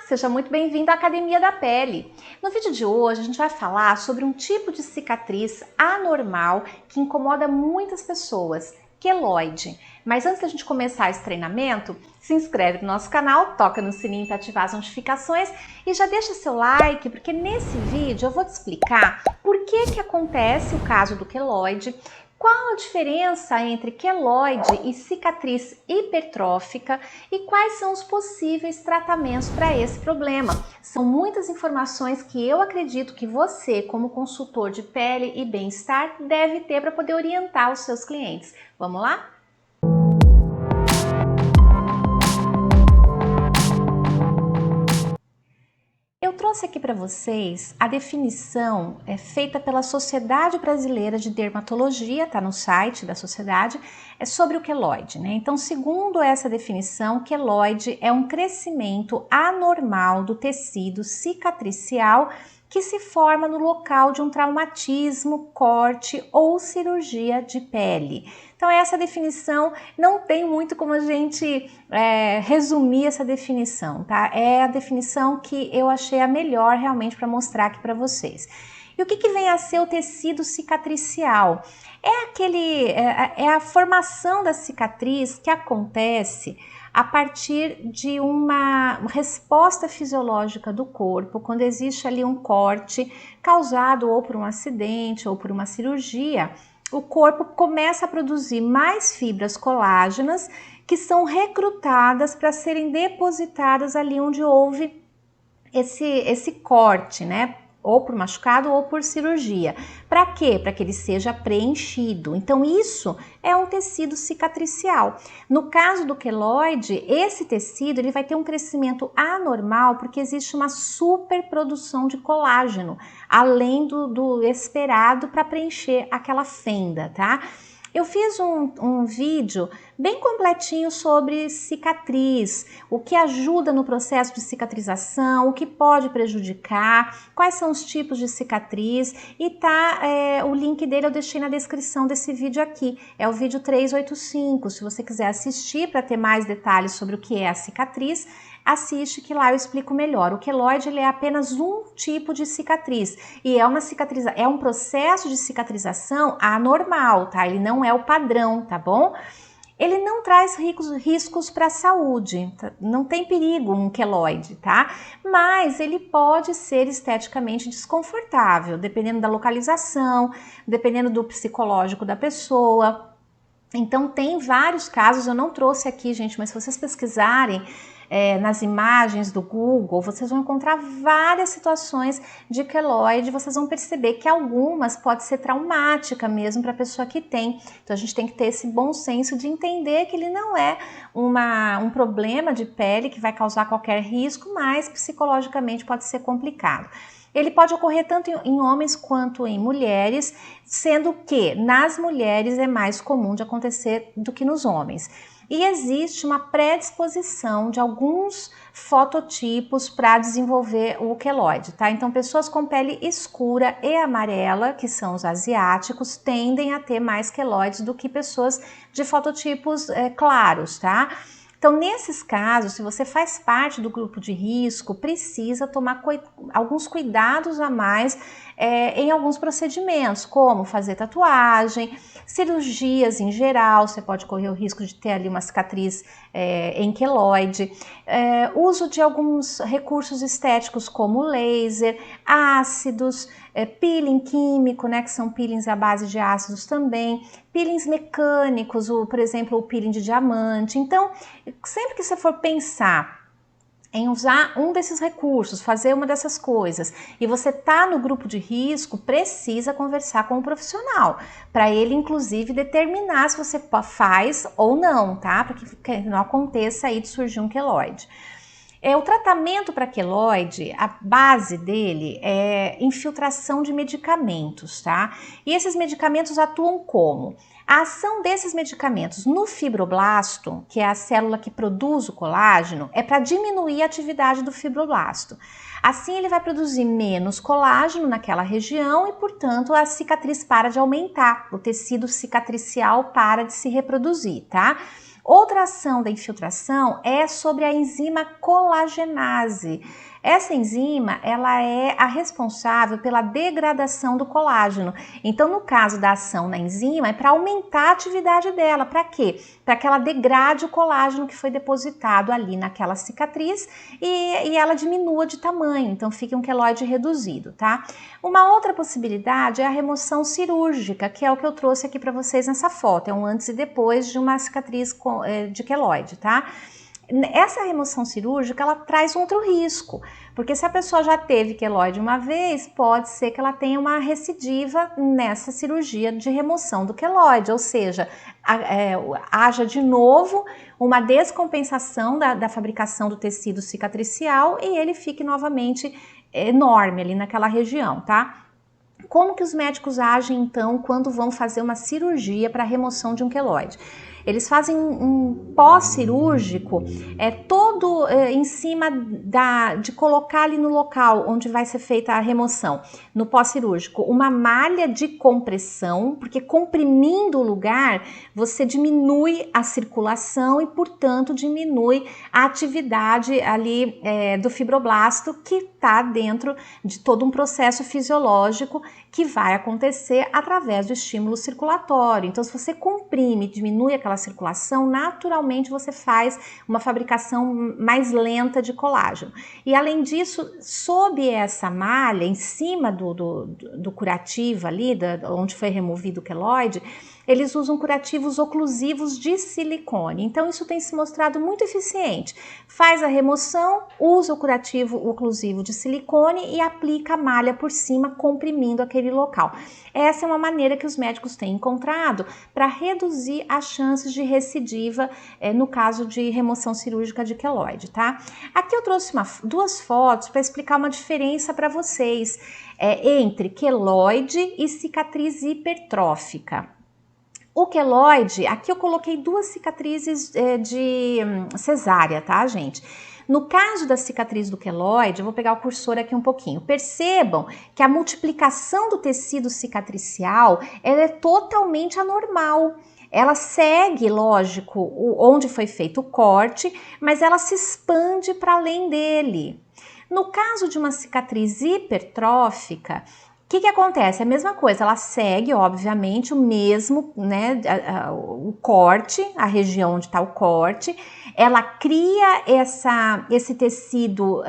Seja muito bem-vindo à Academia da Pele. No vídeo de hoje a gente vai falar sobre um tipo de cicatriz anormal que incomoda muitas pessoas, queloide. Mas antes da gente começar esse treinamento, se inscreve no nosso canal, toca no sininho para ativar as notificações e já deixa seu like, porque nesse vídeo eu vou te explicar por que acontece o caso do queloide, qual a diferença entre queloide e cicatriz hipertrófica e quais são os possíveis tratamentos para esse problema. São muitas informações que eu acredito que você, como consultor de pele e bem-estar, deve ter para poder orientar os seus clientes. Vamos lá? Eu trouxe aqui para vocês a definição feita pela Sociedade Brasileira de Dermatologia, está no site da sociedade, sobre o queloide, né? Então, segundo essa definição, queloide é um crescimento anormal do tecido cicatricial que se forma no local de um traumatismo, corte ou cirurgia de pele. Então essa definição não tem muito como a gente resumir essa definição, tá? É a definição que eu achei a melhor realmente para mostrar aqui para vocês. E o que vem a ser o tecido cicatricial? É a formação da cicatriz que acontece a partir de uma resposta fisiológica do corpo, quando existe ali um corte causado ou por um acidente ou por uma cirurgia, o corpo começa a produzir mais fibras colágenas que são recrutadas para serem depositadas ali onde houve esse corte, né? Ou por machucado ou por cirurgia. Para quê? Para que ele seja preenchido. Então isso é um tecido cicatricial. No caso do queloide, esse tecido ele vai ter um crescimento anormal porque existe uma superprodução de colágeno, além do esperado para preencher aquela fenda, tá? Eu fiz um vídeo bem completinho sobre cicatriz, o que ajuda no processo de cicatrização, o que pode prejudicar, quais são os tipos de cicatriz e o link dele eu deixei na descrição desse vídeo aqui, é o vídeo 385, se você quiser assistir para ter mais detalhes sobre o que é a cicatriz, assiste que lá eu explico melhor. O queloide ele é apenas um tipo de cicatriz e é um processo de cicatrização anormal, tá? Ele não é o padrão, tá bom? Ele não traz riscos para a saúde, tá? Não tem perigo um queloide, tá? Mas ele pode ser esteticamente desconfortável, dependendo da localização, dependendo do psicológico da pessoa. Então tem vários casos, eu não trouxe aqui, gente, mas se vocês pesquisarem nas imagens do Google, vocês vão encontrar várias situações de queloide, vocês vão perceber que algumas pode ser traumática mesmo para a pessoa que tem. Então a gente tem que ter esse bom senso de entender que ele não é um problema de pele que vai causar qualquer risco, mas psicologicamente pode ser complicado. Ele pode ocorrer tanto em homens quanto em mulheres, sendo que nas mulheres é mais comum de acontecer do que nos homens. E existe uma predisposição de alguns fototipos para desenvolver o queloide, tá? Então, pessoas com pele escura e amarela, que são os asiáticos, tendem a ter mais queloides do que pessoas de fototipos claros, tá? Então, nesses casos, se você faz parte do grupo de risco, precisa tomar alguns cuidados a mais em alguns procedimentos, como fazer tatuagem, cirurgias em geral, você pode correr o risco de ter ali uma cicatriz em queloide, uso de alguns recursos estéticos como laser, ácidos, peeling químico, né, que são peelings à base de ácidos também, peelings mecânicos, por exemplo, o peeling de diamante. Então, sempre que você for pensar em usar um desses recursos, fazer uma dessas coisas, e você tá no grupo de risco, precisa conversar com o profissional, para ele, inclusive, determinar se você faz ou não, tá? Para que não aconteça aí de surgir um queloide. O tratamento para queloide, a base dele é infiltração de medicamentos, tá? E esses medicamentos atuam como? A ação desses medicamentos no fibroblasto, que é a célula que produz o colágeno, é para diminuir a atividade do fibroblasto. Assim, ele vai produzir menos colágeno naquela região e, portanto, a cicatriz para de aumentar, o tecido cicatricial para de se reproduzir, tá? Outra ação da infiltração é sobre a enzima colagenase. Essa enzima, ela é a responsável pela degradação do colágeno. Então, no caso da ação na enzima, é para aumentar a atividade dela. Para quê? Para que ela degrade o colágeno que foi depositado ali naquela cicatriz e ela diminua de tamanho. Então, fique um queloide reduzido, tá? Uma outra possibilidade é a remoção cirúrgica, que é o que eu trouxe aqui para vocês nessa foto. É um antes e depois de uma cicatriz de queloide, tá? Essa remoção cirúrgica, ela traz outro risco, porque se a pessoa já teve queloide uma vez, pode ser que ela tenha uma recidiva nessa cirurgia de remoção do queloide, ou seja, haja de novo uma descompensação da fabricação do tecido cicatricial e ele fique novamente enorme ali naquela região, tá? Como que os médicos agem, então, quando vão fazer uma cirurgia para remoção de um queloide? Eles fazem um pós-cirúrgico todo em cima de colocar ali no local onde vai ser feita a remoção, no pós-cirúrgico, uma malha de compressão, porque comprimindo o lugar, você diminui a circulação e, portanto, diminui a atividade ali do fibroblasto que está dentro de todo um processo fisiológico que vai acontecer através do estímulo circulatório. Então, se você comprime, diminui aquela circulação, naturalmente você faz uma fabricação mais lenta de colágeno. E além disso, sob essa malha, em cima do curativo ali, onde foi removido o queloide, eles usam curativos oclusivos de silicone. Então, isso tem se mostrado muito eficiente. Faz a remoção, usa o curativo oclusivo de silicone e aplica a malha por cima, comprimindo aquele local. Essa é uma maneira que os médicos têm encontrado para reduzir as chances de recidiva no caso de remoção cirúrgica de queloide, tá? Aqui eu trouxe duas fotos para explicar uma diferença para vocês entre queloide e cicatriz hipertrófica. O queloide, aqui eu coloquei duas cicatrizes de cesárea, tá, gente? No caso da cicatriz do queloide, eu vou pegar o cursor aqui um pouquinho. Percebam que a multiplicação do tecido cicatricial ela é totalmente anormal. Ela segue, lógico, onde foi feito o corte, mas ela se expande para além dele. No caso de uma cicatriz hipertrófica, o que acontece? É a mesma coisa, ela segue, obviamente, o mesmo, né, o corte, a região onde está o corte, ela cria esse tecido,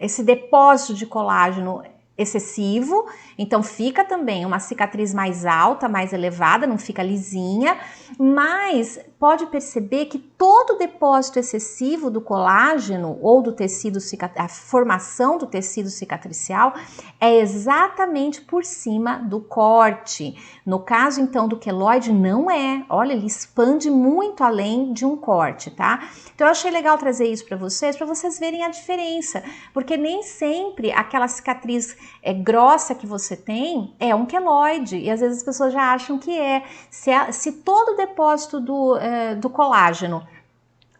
esse depósito de colágeno excessivo, então fica também uma cicatriz mais alta, mais elevada, não fica lisinha, mas pode perceber que todo o depósito excessivo do colágeno ou do tecido a formação do tecido cicatricial é exatamente por cima do corte. No caso então do queloide não é, olha, ele expande muito além de um corte, tá? Então eu achei legal trazer isso para vocês verem a diferença, porque nem sempre aquela cicatriz grossa que você tem é um queloide, e às vezes as pessoas já acham que é. Se todo o depósito do colágeno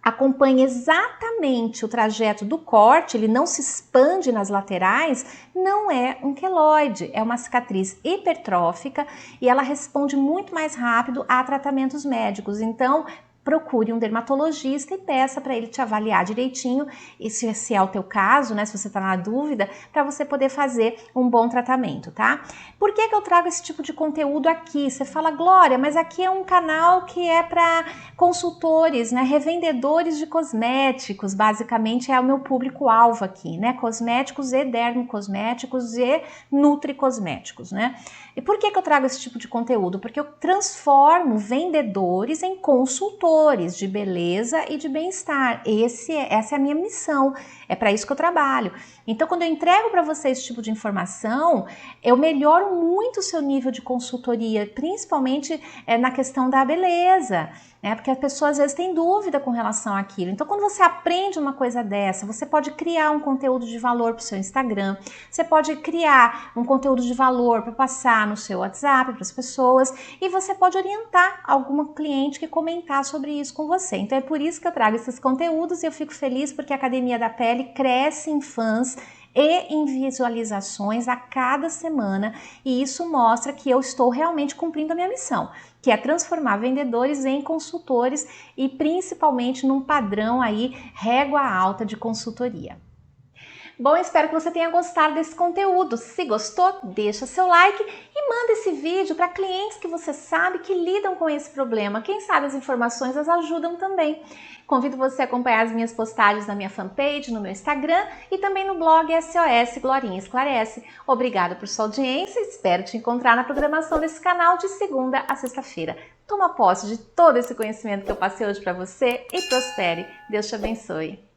acompanha exatamente o trajeto do corte, ele não se expande nas laterais, não é um queloide, é uma cicatriz hipertrófica e ela responde muito mais rápido a tratamentos médicos. Então, procure um dermatologista e peça para ele te avaliar direitinho, e se é o teu caso, né, se você está na dúvida, para você poder fazer um bom tratamento, tá? Por que eu trago esse tipo de conteúdo aqui? Você fala, Glória, mas aqui é um canal que é para consultores, né, revendedores de cosméticos, basicamente é o meu público-alvo aqui, né, cosméticos e dermocosméticos e nutricosméticos, né? E por que eu trago esse tipo de conteúdo? Porque eu transformo vendedores em consultores de beleza e de bem-estar. Essa é a minha missão, é para isso que eu trabalho. Então, quando eu entrego para você esse tipo de informação, eu melhoro muito o seu nível de consultoria, principalmente na questão da beleza, né? Porque a pessoa às vezes tem dúvida com relação àquilo. Então, quando você aprende uma coisa dessa, você pode criar um conteúdo de valor para o seu Instagram, você pode criar um conteúdo de valor para passar no seu WhatsApp para as pessoas, e você pode orientar alguma cliente que comentar sobre isso com você. Então, é por isso que eu trago esses conteúdos e eu fico feliz porque a Academia da Pele cresce em fãs e em visualizações a cada semana, e isso mostra que eu estou realmente cumprindo a minha missão, que é transformar vendedores em consultores e principalmente num padrão aí régua alta de consultoria. Bom, espero que você tenha gostado desse conteúdo. Se gostou, deixa seu like e manda esse vídeo para clientes que você sabe que lidam com esse problema. Quem sabe as informações as ajudam também. Convido você a acompanhar as minhas postagens na minha fanpage, no meu Instagram e também no blog SOS Glorinha Esclarece. Obrigada por sua audiência e espero te encontrar na programação desse canal de segunda a sexta-feira. Toma posse de todo esse conhecimento que eu passei hoje para você e prospere. Deus te abençoe.